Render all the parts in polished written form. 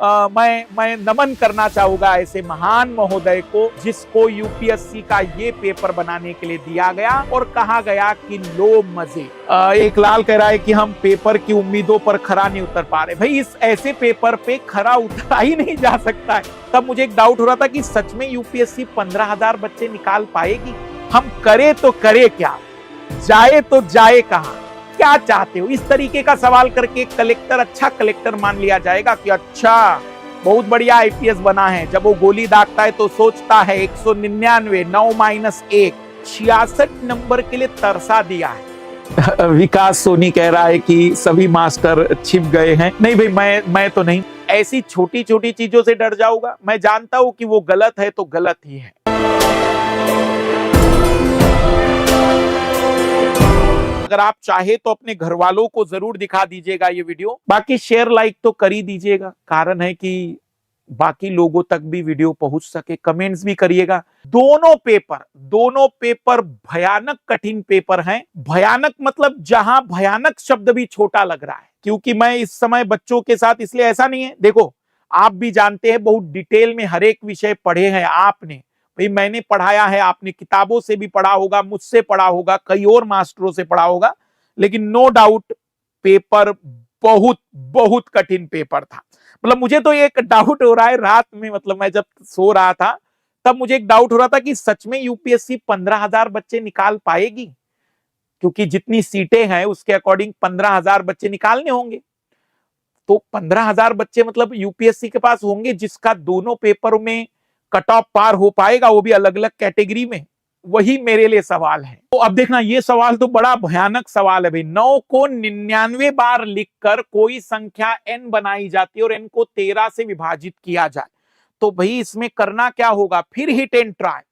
मैं नमन करना चाहूंगा ऐसे महान महोदय को जिसको यूपीएससी का ये पेपर बनाने के लिए दिया गया और कहा गया कि लो मजे। एक लाल कह रहा है कि हम पेपर की उम्मीदों पर खरा नहीं उतर पा रहे। भाई इस ऐसे पेपर पे खरा उतरा ही नहीं जा सकता है। तब मुझे एक डाउट हो रहा था कि सच में यूपीएससी 15,000 बच्चे निकाल पाएगी। हम करे तो करे क्या, जाए तो जाए कहां, क्या चाहते हो? इस तरीके का सवाल करके कलेक्टर अच्छा कलेक्टर मान लिया जाएगा कि अच्छा बहुत बढ़िया आईपीएस बना है। जब वो गोली दागता है तो सोचता है 199 9-1 66 नंबर के लिए तरसा दिया है। विकास सोनी कह रहा है कि सभी मास्टर छिप गए हैं। नहीं भाई, मैं तो नहीं ऐसी छोटी छोटी चीजों से डर जाऊंगा। मैं जानता हूं कि वो गलत है तो गलत ही है। अगर आप चाहे तो अपने घर वालों को जरूर दिखा दीजिएगा ये वीडियो। बाकी शेयर लाइक तो कर ही दीजिएगा, कारण है कि बाकी लोगों तक भी वीडियो पहुंच सके। कमेंट्स भी करिएगा। दोनों पेपर भयानक कठिन पेपर हैं। भयानक मतलब जहां भयानक शब्द भी छोटा लग रहा है, क्योंकि मैं इस समय बच्चों के साथ इसलिए ऐसा नहीं है। देखो आप भी जानते हैं, बहुत डिटेल में हर एक विषय पढ़े हैं आपने। भाई मैंने पढ़ाया है, आपने किताबों से भी पढ़ा होगा, मुझसे पढ़ा होगा, कई और मास्टरों से पढ़ा होगा, लेकिन नो डाउट पेपर बहुत बहुत कठिन पेपर था। मतलब मुझे तो एक डाउट हो रहा है रात में, मतलब मैं जब सो रहा था तब मुझे एक डाउट हो रहा था कि सच में यूपीएससी 15,000 बच्चे निकाल पाएगी, क्योंकि जितनी सीटें हैं उसके अकॉर्डिंग 15,000 बच्चे निकालने होंगे। तो 15,000 बच्चे मतलब यूपीएससी के पास होंगे जिसका दोनों पेपरों में कट ऑफ पार हो पाएगा, वो भी अलग अलग कैटेगरी में। वही मेरे लिए सवाल है। तो अब देखना, ये सवाल तो बड़ा भयानक सवाल है भाई। 9 को 99 बार लिखकर कोई संख्या n बनाई जाती है और n को 13 से विभाजित किया जाए, तो भाई इसमें करना क्या होगा? फिर हिट एंड ट्राई।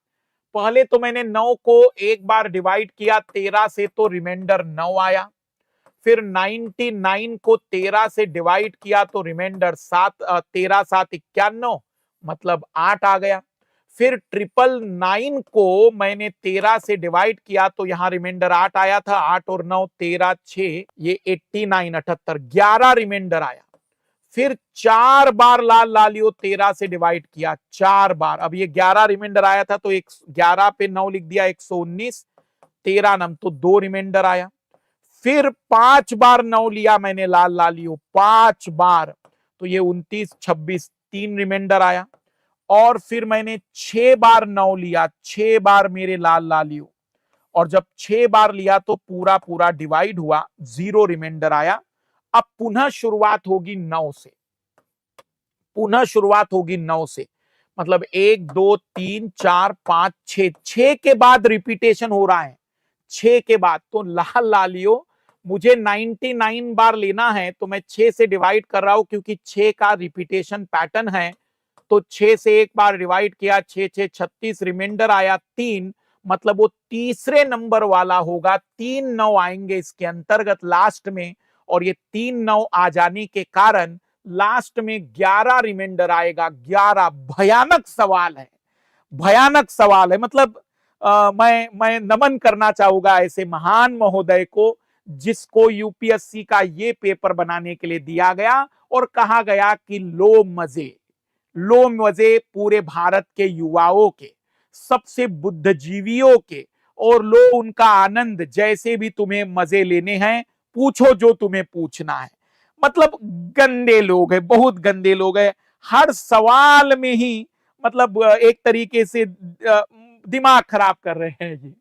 पहले तो मैंने 9 को एक बार डिवाइड किया 13 से तो रिमाइंडर 9 आया। फिर 99 को 13 से डिवाइड किया तो रिमाइंडर 7, 13 7 91 मतलब 8 आ गया। फिर 999 को मैंने 13 से डिवाइड किया तो यहां रिमाइंडर 8 आया था। 8 और 9 13 6 ये 89 78 11 रिमाइंडर आया। फिर 4 बार लाल लालियो 13 से डिवाइड किया, 4 बार। अब ये 11 रिमाइंडर आया था तो 11 पे 9 लिख दिया, 119, 13 नम तो 2 रिमाइंडर आया। फिर 5 बार 9 लिया मैंने लाल लालियो, 5 बार, तो ये 29 26 3 रिमाइंडर आया। और फिर मैंने 6 बार 9 लिया, 6 बार मेरे लाल लालियो, और जब 6 बार लिया तो पूरा पूरा डिवाइड हुआ, 0 रिमाइंडर आया। अब पुनः शुरुआत होगी 9 से, पुनः शुरुआत होगी 9 से, मतलब 1 2 3 4 5 6, 6 के बाद रिपीटेशन हो रहा है। 6 के बाद तो लाल लालियो मुझे 99 बार लेना है तो मैं 6 से डिवाइड कर रहा हूं, क्योंकि 6 का रिपीटेशन पैटर्न है। तो 6 से एक बार डिवाइड किया, 6 6 36, रिमाइंडर आया 3, मतलब वो तीसरे नंबर वाला होगा। 3 9 आएंगे इसके अंतर्गत लास्ट में, और ये 3 9 आ जाने के कारण लास्ट में 11 रिमाइंडर आएगा। 11 भयानक सवाल है, भयानक सवाल है। मतलब मैं नमन करना चाहूंगा ऐसे महान महोदय को जिसको यूपीएससी का ये पेपर बनाने के लिए दिया गया और कहा गया कि लो मजे पूरे भारत के युवाओं के, सबसे बुद्धिजीवियों के, और लो उनका आनंद। जैसे भी तुम्हें मजे लेने हैं पूछो जो तुम्हें पूछना है। मतलब गंदे लोग हैं, बहुत गंदे लोग हैं। हर सवाल में ही मतलब एक तरीके से दिमाग खराब कर रहे हैं जी।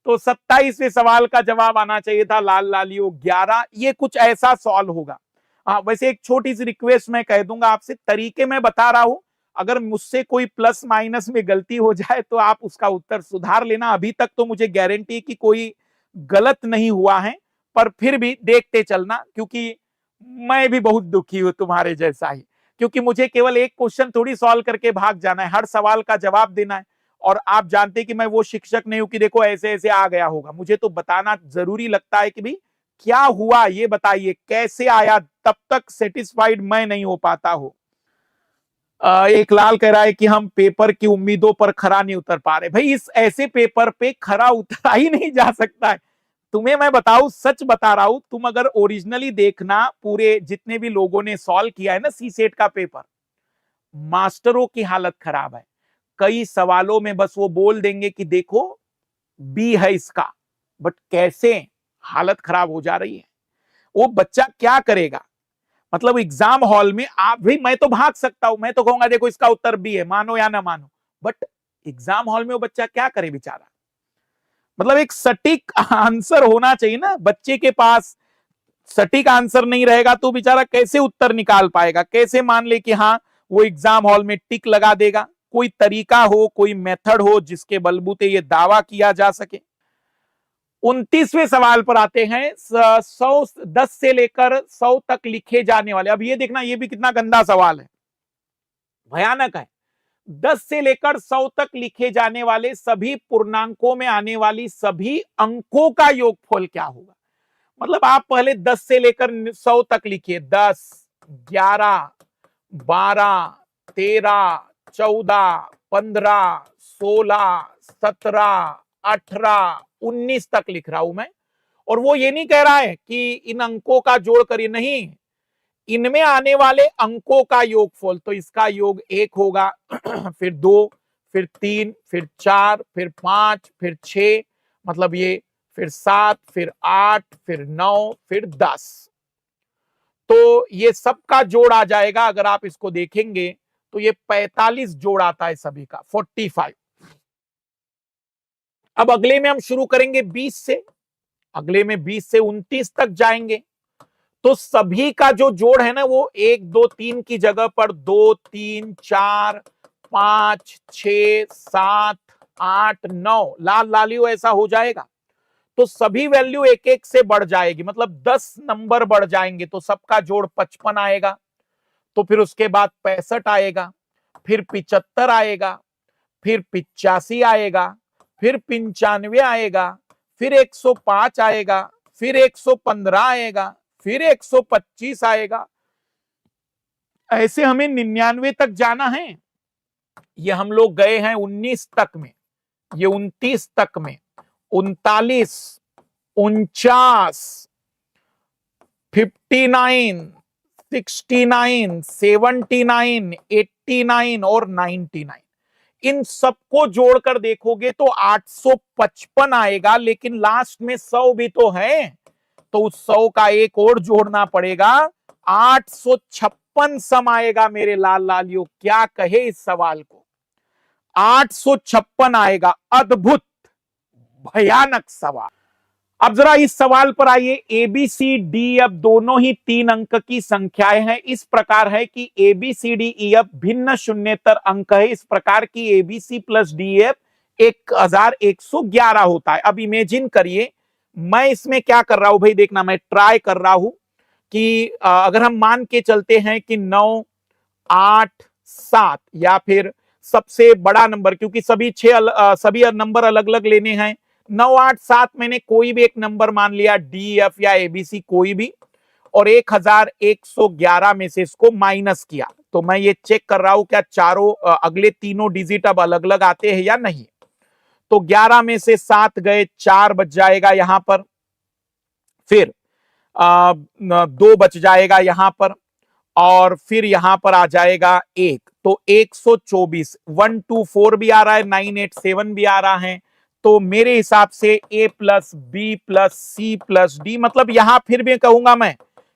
तो 27वें सवाल का जवाब आना चाहिए था लाल लालियो 11। ये कुछ ऐसा सवाल होगा। हाँ, वैसे एक छोटी सी रिक्वेस्ट मैं कह दूंगा आपसे, तरीके मैं बता रहा हूं, अगर मुझसे कोई प्लस माइनस में गलती हो जाए तो आप उसका उत्तर सुधार लेना। अभी तक तो मुझे गारंटी कि कोई गलत नहीं हुआ है, पर फिर भी देखते चलना, क्योंकि मैं भी बहुत दुखी हूं तुम्हारे जैसा ही। क्योंकि मुझे केवल एक क्वेश्चन थोड़ी सॉल्व करके भाग जाना है, हर सवाल का जवाब देना है। और आप जानते हैं कि मैं वो शिक्षक नहीं हूं कि देखो ऐसे ऐसे आ गया होगा। मुझे तो बताना जरूरी लगता है कि भाई क्या हुआ, ये बताइए कैसे आया, तब तक सेटिस्फाइड मैं नहीं हो पाता हूं। एक लाल कह रहा है कि हम पेपर की उम्मीदों पर खरा नहीं उतर पा रहे। भाई इस ऐसे पेपर पे खरा उतरा ही नहीं जा सकता है। तुम्हें मैं बताऊं, सच बता रहा हूं, तुम अगर ओरिजिनली देखना, पूरे जितने भी लोगों ने सॉल्व किया है ना सी सेट का पेपर, मास्टरों की हालत खराब है। कई सवालों में बस वो बोल देंगे कि देखो बी है इसका, बट कैसे, हालत खराब हो जा रही है। वो बच्चा क्या करेगा? मतलब एग्जाम हॉल में आप भी, मैं तो भाग सकता हूं, मैं तो कहूंगा देखो इसका उत्तर बी है, मानो या ना मानो, बट एग्जाम हॉल में वो बच्चा क्या करे बेचारा? मतलब एक सटीक आंसर होना चाहिए ना बच्चे के पास। सटीक आंसर नहीं रहेगा तो बेचारा कैसे उत्तर निकाल पाएगा? कैसे मान ले कि हाँ वो एग्जाम हॉल में टिक लगा देगा? कोई तरीका हो, कोई मेथड हो जिसके बलबूते ये दावा किया जा सके। 29वें सवाल पर आते हैं। 10 से लेकर 100 तक लिखे जाने वाले, अब ये देखना ये भी कितना गंदा सवाल है, भयानक है। 10 से लेकर 100 तक लिखे जाने वाले सभी पूर्णांकों में आने वाली सभी अंकों का योगफल क्या होगा? मतलब आप पहले 10 से लेकर 100 तक लिखिए, 10, 11, 12, 13, 14, 15, 16, 17, 18, 19 तक लिख रहा हूं मैं। और वो ये नहीं कह रहा है कि इन अंकों का जोड़ करिए, नहीं, इनमें आने वाले अंकों का योगफल। तो इसका योग 1 होगा, फिर 2, फिर 3, फिर 4, फिर 5, फिर 6, मतलब ये, फिर 7, फिर 8, फिर 9, फिर 10। तो ये सबका जोड़ आ जाएगा। अगर आप इसको देखेंगे तो ये 45 जोड़ आता है सभी का, 45। अब अगले में हम शुरू करेंगे 20 से, अगले में 20 से 29 तक जाएंगे। तो सभी का जो जोड़ है ना वो 1, 2, 3 की जगह पर 2, 3, 4, 5, 6, 7, 8, 9 लाल लालियो ऐसा हो जाएगा। तो सभी वैल्यू एक एक से बढ़ जाएगी, मतलब 10 नंबर बढ़ जाएंगे। तो सबका जोड़ 55 आएगा। तो फिर उसके बाद 65 आएगा, फिर 75 आएगा, फिर 85 आएगा, फिर 95 आएगा, फिर 105 आएगा, फिर 115 आएगा, फिर 125 आएगा। ऐसे हमें 99 तक जाना है। ये हम लोग गए हैं 19 तक में, ये 29 तक में, 39, 49, 59, 69, 79, 89 और 99। इन सबको जोड़कर देखोगे तो 855 आएगा, लेकिन लास्ट में 100 भी तो है, तो उस 100 का एक और जोड़ना पड़ेगा, 856 सम आएगा मेरे लाल लालियों। क्या कहे इस सवाल को? 856 आएगा। अद्भुत, भयानक सवाल। अब जरा इस सवाल पर आइए। A B C D F दोनों ही 3 अंक की संख्याएं हैं। इस प्रकार है कि A B C D E F भिन्न शून्येतर अंक है। इस प्रकार की A B C plus D F 1111 होता है। अब इमेजिन करिए, मैं इसमें क्या कर रहा हूं भाई, देखना, मैं ट्राई कर रहा हूं कि अगर हम मान के चलते हैं कि 9, 8, 7, या फिर सबसे बड़ा नंबर, क्योंकि सभी नंबर अलग अलग लेने हैं, 9, 8, 7 मैंने कोई भी एक नंबर मान लिया, डी एफ या एबीसी कोई भी, और 1111 में से इसको माइनस किया। तो मैं ये चेक कर रहा हूं क्या चारों अगले तीनों डिजिट अब अलग अलग आते हैं या नहीं। तो 11 में से 7 गए, 4 बच जाएगा यहां पर, फिर 2 बच जाएगा यहां पर, और फिर यहां पर आ जाएगा 1। तो 124, 124 भी आ रहा है, 987 भी आ रहा है। तो मेरे हिसाब से A plus B plus C plus D, मतलब यहां फिर भी कहूंगा मैं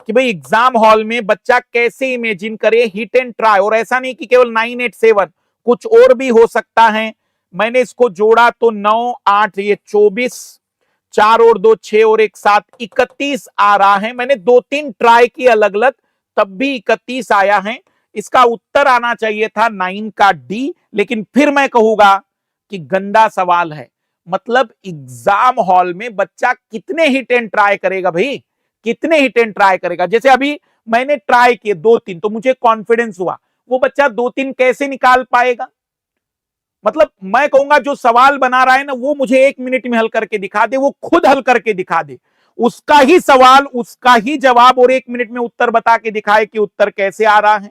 कि भाई एग्जाम हॉल में बच्चा कैसे इमेजिन करे, हिट एंड ट्राई। और ऐसा नहीं कि केवल 987, कुछ और भी हो सकता है। मैंने इसको जोड़ा तो 9, 8, ये 24, 4 और 2 6 और 1 7, 31 आ रहा है। मैंने 2-3 ट्राई की अलग अलग, तब भी 31 आया है। इसका उत्तर आना चाहिए था 9 का डी, लेकिन फिर मैं कहूंगा कि गंदा सवाल है। मतलब एग्जाम हॉल में बच्चा कितने हिट एंड ट्राई करेगा भाई, कितने हिट एंड ट्राई करेगा? जैसे अभी मैंने ट्राई किए 2-3, तो मुझे कॉन्फिडेंस हुआ, वो बच्चा 2-3 कैसे निकाल पाएगा? मतलब मैं कहूंगा जो सवाल बना रहा है ना, वो मुझे 1 मिनट में हल करके दिखा दे, वो खुद हल करके दिखा दे, उसका ही सवाल, उसका ही जवाब, और 1 मिनट में उत्तर बता के दिखाए कि उत्तर कैसे आ रहा है।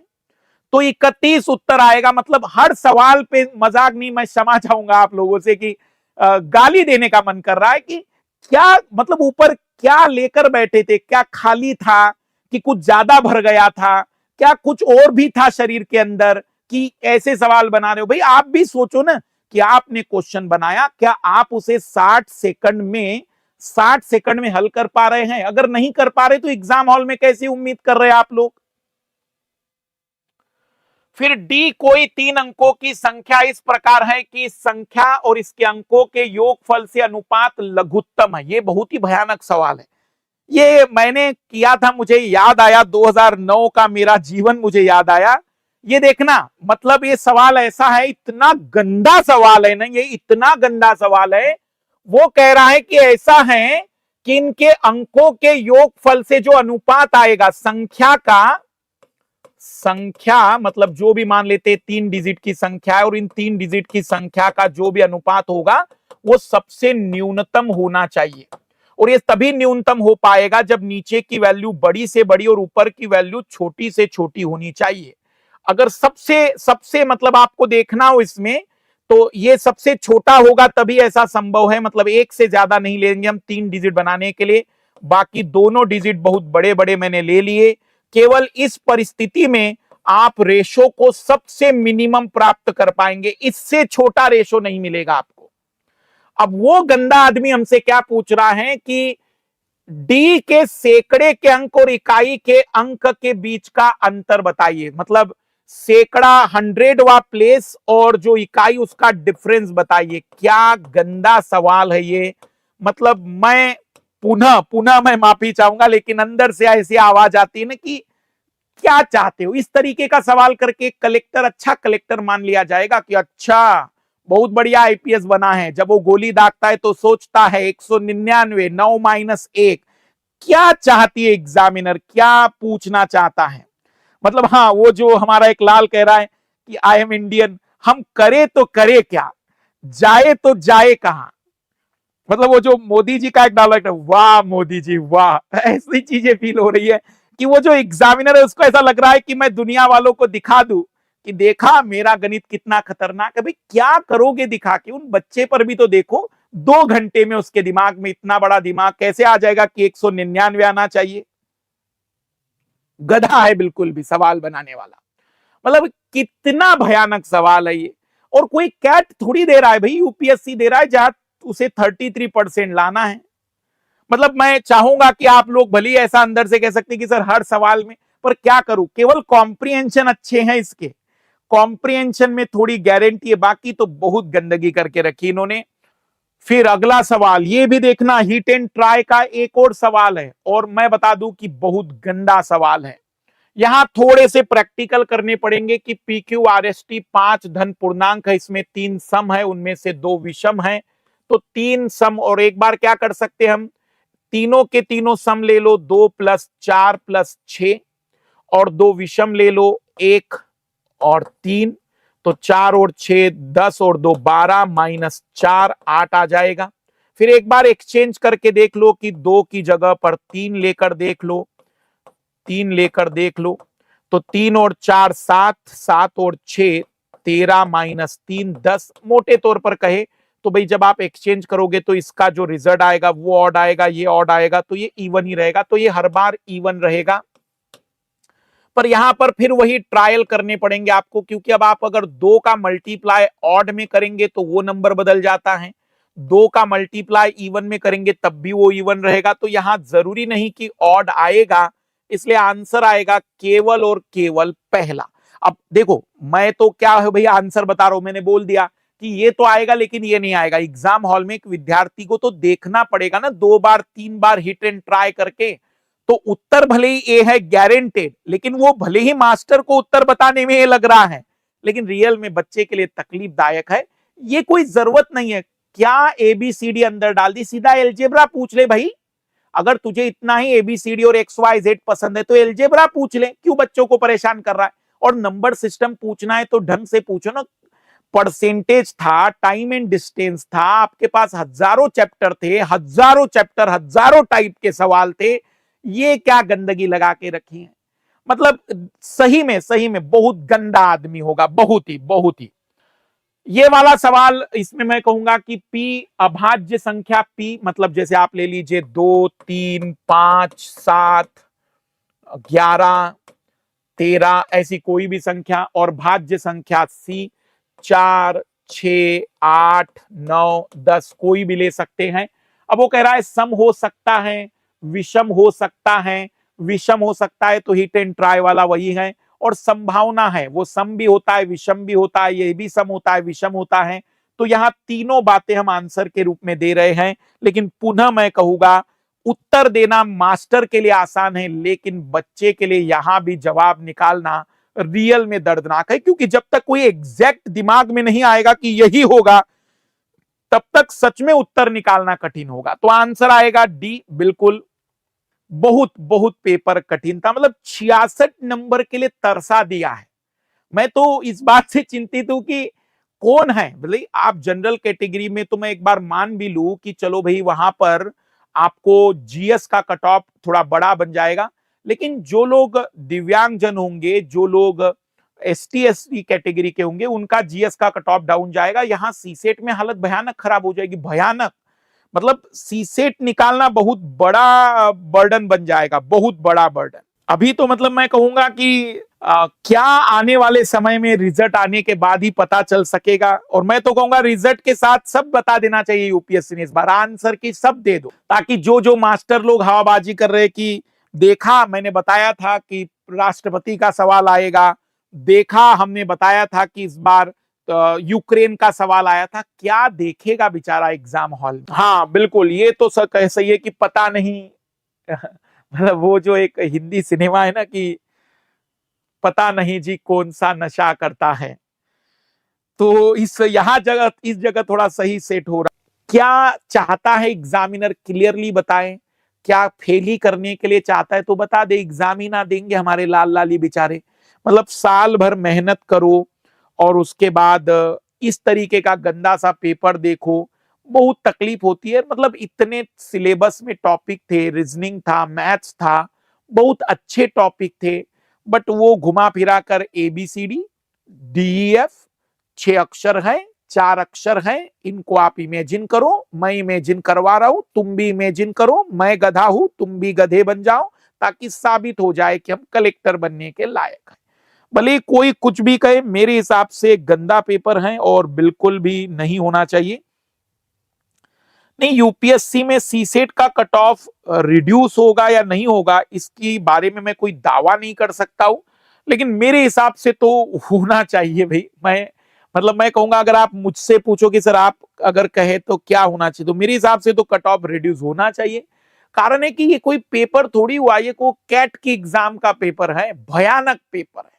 तो 31 उत्तर आएगा। मतलब हर सवाल पे मजाक नहीं, मैं क्षमा चाहूंगा आप लोगों से कि गाली देने का मन कर रहा है कि क्या, मतलब ऊपर क्या लेकर बैठे थे? क्या खाली था कि कुछ ज्यादा भर गया था? क्या कुछ और भी था शरीर के अंदर? कि ऐसे सवाल बना रहे हो। भाई आप भी सोचो ना कि आपने क्वेश्चन बनाया, क्या आप उसे 60 सेकंड में हल कर पा रहे हैं? अगर नहीं कर पा रहे तो एग्जाम हॉल में कैसी उम्मीद कर रहे हैं आप लोग? फिर डी, कोई 3 अंकों की संख्या इस प्रकार है कि संख्या और इसके अंकों के योगफल से अनुपात लघुत्तम है। ये बहुत ही भयानक सवाल है। ये मैंने किया था, मुझे याद आया 2009 का मेरा जीवन मुझे याद आया। ये देखना, मतलब ये सवाल ऐसा है, इतना गंदा सवाल है ना, ये इतना गंदा सवाल है। वो कह रहा है कि ऐसा है कि इनके अंकों के योगफल से जो अनुपात आएगा संख्या मतलब जो भी मान लेते 3 डिजिट की संख्या है, और इन 3 डिजिट की संख्या का जो भी अनुपात होगा वो सबसे न्यूनतम होना चाहिए। और ये तभी न्यूनतम हो पाएगा जब नीचे की वैल्यू बड़ी से बड़ी और ऊपर की वैल्यू छोटी से छोटी होनी चाहिए। अगर सबसे सबसे मतलब आपको देखना हो इसमें, तो ये सबसे छोटा होगा तभी ऐसा संभव है। मतलब 1 से ज्यादा नहीं लेंगे हम 3 डिजिट बनाने के लिए। बाकी दोनों डिजिट बहुत बड़े बड़े मैंने ले लिए। केवल इस परिस्थिति में आप रेशो को सबसे मिनिमम प्राप्त कर पाएंगे, इससे छोटा रेशो नहीं मिलेगा आपको। अब वो गंदा आदमी हमसे क्या पूछ रहा है कि डी के सैकड़े के अंक और इकाई के अंक के बीच का अंतर बताइए। मतलब सैकड़ा 100वां प्लेस और जो इकाई उसका डिफरेंस बताइए। क्या गंदा सवाल है ये। मतलब मैं पुनः पुनः मैं माफी चाहूंगा, लेकिन अंदर से ऐसी आवाज आती है ना कि क्या चाहते हो। इस तरीके का सवाल करके कलेक्टर, अच्छा कलेक्टर मान लिया जाएगा कि अच्छा बहुत बढ़िया आईपीएस बना है। जब वो गोली दागता है तो सोचता है 199 9 - 1। क्या चाहती है एग्जामिनर, क्या पूछना चाहता है? मतलब हाँ, वो जो हमारा एक लाल कह रहा है कि आई एम इंडियन, हम करे तो करे क्या, जाए तो जाए कहां। मतलब वो जो मोदी जी का एक डायलॉग है, वाह मोदी जी वाह, ऐसी चीजें फील हो रही है कि वो जो एग्जामिनर है उसको ऐसा लग रहा है कि मैं दुनिया वालों को दिखा दूं कि देखा मेरा गणित कितना खतरनाक है। भाई क्या करोगे दिखा के? उन बच्चे पर भी तो देखो, 2 घंटे में उसके दिमाग में इतना बड़ा दिमाग कैसे आ जाएगा कि 199 आना चाहिए। गधा है बिल्कुल भी सवाल बनाने वाला। मतलब कितना भयानक सवाल है ये। और कोई कैट थोड़ी दे रहा है भाई, यूपीएससी दे रहा है जहां उसे 33% लाना है। मतलब मैं चाहूंगा कि आप लोग भले ही ऐसा अंदर से कह सकते हैं कि सर हर सवाल में, पर क्या करूं, केवल कॉम्प्रिहेंशन अच्छे हैं इसके, कॉम्प्रिहेंशन में थोड़ी गारंटी है, बाकी तो बहुत गंदगी करके रखी इन्होंने। फिर अगला सवाल ये भी देखना, हिट एंड ट्राई का एक और सवाल है, और मैं बता दूं कि बहुत गंदा सवाल है। यहां थोड़े से प्रैक्टिकल करने पड़ेंगे कि P Q R S T 5 धन पूर्णांक है, इसमें 3 सम है, उनमें से 2 विषम है। तो 3 सम, और एक बार क्या कर सकते हैं हम, तीनों के तीनों सम ले लो, 2 + 4 + 6, और 2 विषम ले लो, 1 और 3। तो 4 और 6 10 और 2 12 -4 8 आ जाएगा। फिर एक बार एक्सचेंज करके देख लो कि 2 की जगह पर 3 लेकर देख लो, 3 लेकर देख लो। तो 3 और 4 7, 7 और 6 13 -3 10। मोटे तौर पर कहे तो भाई जब आप एक्सचेंज करोगे तो इसका जो रिजल्ट आएगा वो ऑड आएगा, ये ऑड आएगा, तो ये इवन ही रहेगा। तो ये हर बार इवन रहेगा। पर यहां पर फिर वही ट्रायल करने पड़ेंगे आपको, क्योंकि अब आप अगर 2 का मल्टीप्लाई ऑड में करेंगे तो वो नंबर बदल जाता है, 2 का मल्टीप्लाई इवन में करेंगे तब भी वो इवन रहेगा। तो यहां जरूरी नहीं कि ऑड आएगा, इसलिए आंसर आएगा केवल और केवल पहला। अब देखो मैं तो क्या है भैया आंसर बता रहा हूं, मैंने बोल दिया कि ये तो आएगा लेकिन ये नहीं आएगा। एग्जाम हॉल में एक विद्यार्थी को तो देखना पड़ेगा ना 2 बार 3 बार हिट एंड ट्राई करके। तो उत्तर भले ही ए है गारंटेड, लेकिन वो भले ही मास्टर को उत्तर बताने में ये लग रहा है, लेकिन रियल में बच्चे के लिए तकलीफदायक है। ये कोई जरूरत नहीं है, क्या एबीसीडी अंदर डाल दी, सीधा एलजेब्रा पूछ ले भाई। अगर तुझे इतना ही एबीसीडी और एक्स वाई जेड पसंद है तो एलजेब्रा पूछ ले, क्यों बच्चों को परेशान कर रहा है। और नंबर सिस्टम पूछना है तो ढंग से पूछो ना। परसेंटेज था, टाइम एंड डिस्टेंस था, आपके पास हजारों चैप्टर थे, हजारों चैप्टर, हजारों टाइप के सवाल थे। ये क्या गंदगी लगा के रखी है। मतलब सही में बहुत गंदा आदमी होगा, बहुत ही। ये वाला सवाल इसमें मैं कहूंगा कि P अभाज्य संख्या P, मतलब जैसे आप ले लीजिए 2 3 5 7 11 13 ऐसी कोई भी संख्या, और भाज्य संख्या C 4, 6, 8, 9, 10 कोई भी ले सकते हैं। अब वो कह रहा है सम हो सकता है, विषम हो सकता है। विषम हो सकता है तो हिट एंड ट्राई वाला वही है, और संभावना है वो सम भी होता है, विषम भी होता है, ये भी सम होता है, विषम होता है। तो यहां तीनों बातें हम आंसर के रूप में दे रहे हैं। लेकिन पुनः मैं कहूंगा उत्तर देना मास्टर के लिए आसान है, लेकिन बच्चे के लिए यहां भी जवाब निकालना रियल में दर्दनाक है, क्योंकि जब तक कोई एग्जैक्ट दिमाग में नहीं आएगा कि यही होगा, तब तक सच में उत्तर निकालना कठिन होगा। तो आंसर आएगा डी, बिल्कुल। बहुत बहुत पेपर कठिन था, मतलब 66 नंबर के लिए तरसा दिया है। मैं तो इस बात से चिंतित हूं कि कौन है, भले आप जनरल कैटेगरी में तो मैं एक बार मान भी लूं कि चलो भाई वहां पर आपको जीएस का कट ऑफ थोड़ा बड़ा बन जाएगा, लेकिन जो लोग दिव्यांग जन होंगे, जो लोग एसटी एसटी कैटेगरी के होंगे, उनका जीएस का कट ऑफ डाउन जाएगा। यहां सीसेट में हालत भयानक खराब हो जाएगी, भयानक। मतलब सीसेट निकालना बहुत बड़ा बर्डन बन जाएगा, बहुत बड़ा बर्डन। अभी तो मतलब मैं कहूंगा कि क्या आने वाले समय में रिजल्ट आने के बाद ही पता चल सकेगा, और मैं तो कहूंगा रिजल्ट के साथ सब बता देना चाहिए यूपीएससी ने इस बार, आंसर की सब दे दो, ताकि जो जो मास्टर लोग हवाबाजी कर रहे कि देखा मैंने बताया था कि राष्ट्रपति का सवाल आएगा, देखा हमने बताया था कि इस बार यूक्रेन का सवाल आया था, क्या देखेगा बेचारा एग्जाम हॉल में। हाँ बिल्कुल, ये तो सही है कि पता नहीं मतलब वो जो एक हिंदी सिनेमा है ना कि पता नहीं जी कौन सा नशा करता है, तो इस जगह थोड़ा सही सेट हो रहा। क्या चाहता है एग्जामिनर, क्लियरली बताएं। क्या फेल ही करने के लिए चाहता है तो बता दे, एग्जाम ही ना देंगे हमारे लाल लाली बेचारे। मतलब साल भर मेहनत करो और उसके बाद इस तरीके का गंदा सा पेपर देखो, बहुत तकलीफ होती है। मतलब इतने सिलेबस में टॉपिक थे, रीजनिंग था, मैथ्स था, बहुत अच्छे टॉपिक थे, बट वो घुमा फिरा कर ABCD DEF 6 अक्षर है, 4 अक्षर है, इनको आप इमेजिन करो, मैं इमेजिन करवा रहा हूं, तुम भी इमेजिन करो, मैं गधा हूं तुम भी गधे बन जाओ, ताकि साबित हो जाए कि हम कलेक्टर बनने के लायक हैं। भले कोई कुछ भी कहे, मेरे हिसाब से गंदा पेपर है और बिल्कुल भी नहीं होना चाहिए। नहीं, यूपीएससी में सीसेट का कट ऑफ रिड्यूस होगा या नहीं होगा, इसकी बारे में मैं कोई दावा नहीं कर सकता हूं, लेकिन मेरे हिसाब से तो होना चाहिए भाई। मैं कहूंगा, अगर आप मुझसे पूछो कि सर आप अगर कहे तो क्या होना चाहिए, तो मेरे हिसाब से तो कट ऑफ रिड्यूस होना चाहिए। कारण है कि ये कोई पेपर थोड़ी हुआ, ये को कैट की एग्जाम का पेपर है, भयानक पेपर है,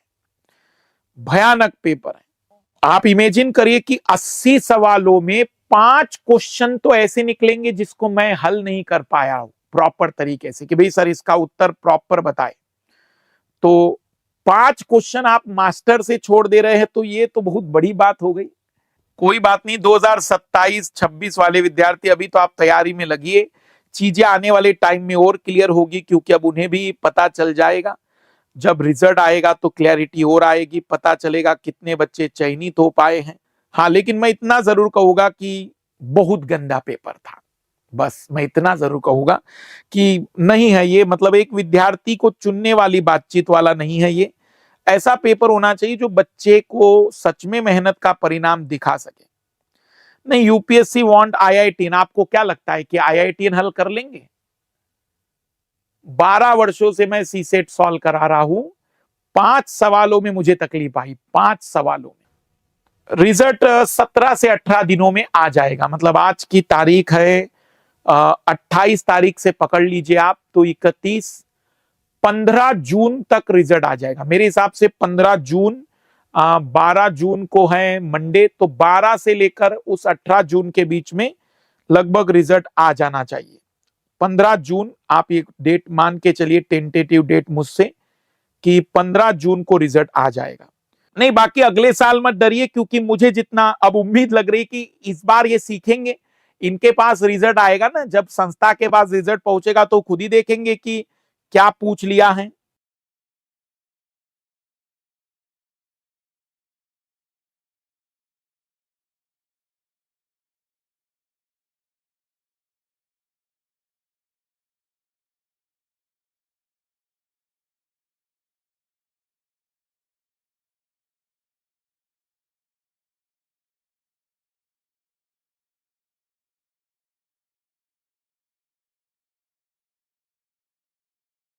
भयानक पेपर है। आप इमेजिन करिए कि 80 सवालों में 5 क्वेश्चन तो ऐसे निकलेंगे जिसको मैं हल नहीं कर पाया हूं प्रॉपर तरीके से, कि भाई सर इसका उत्तर प्रॉपर बताए। तो 5 क्वेश्चन आप मास्टर से छोड़ दे रहे हैं, तो ये तो बहुत बड़ी बात हो गई। कोई बात नहीं, 2027-26 वाले विद्यार्थी अभी तो आप तैयारी में लगिए, चीजें आने वाले टाइम में और क्लियर होगी, क्योंकि अब उन्हें भी पता चल जाएगा। जब रिजल्ट आएगा तो क्लैरिटी और आएगी, पता चलेगा कितने बच्चे चयनित हो पाए हैं। हाँ, लेकिन मैं इतना जरूर कहूंगा कि बहुत गंदा पेपर था, बस मैं इतना जरूर कहूंगा कि नहीं है ये, मतलब एक विद्यार्थी को चुनने वाली बातचीत वाला नहीं है ये। ऐसा पेपर होना चाहिए जो बच्चे को सच में मेहनत का परिणाम दिखा सके। नहीं, यूपीएससी वांट IITian, आपको क्या लगता है कि IITian हल कर लेंगे? 12 वर्षों से मैं सीसेट सॉल्व करा रहा हूं, 5 सवालों में मुझे तकलीफ आई, 5 सवालों में। रिजल्ट 17 से 18 दिनों में आ जाएगा, मतलब आज की तारीख है 28 तारीख से पकड़ लीजिए आप, तो 15 जून तक रिजल्ट आ जाएगा मेरे हिसाब से। 15 जून 12 जून को है मंडे, तो 12 से लेकर उस 18 जून के बीच में लगभग रिजल्ट आ जाना चाहिए। 15 जून आप ये डेट मान के चलिए, टेंटेटिव डेट मुझसे, कि 15 जून को रिजल्ट आ जाएगा। नहीं, बाकी अगले साल मत डरिए, क्योंकि मुझे जितना अब उम्मीद लग रही कि इस बार ये सीखेंगे। इनके पास रिजल्ट आएगा ना, जब संस्था के पास रिजल्ट पहुंचेगा तो खुद ही देखेंगे कि क्या पूछ लिया है,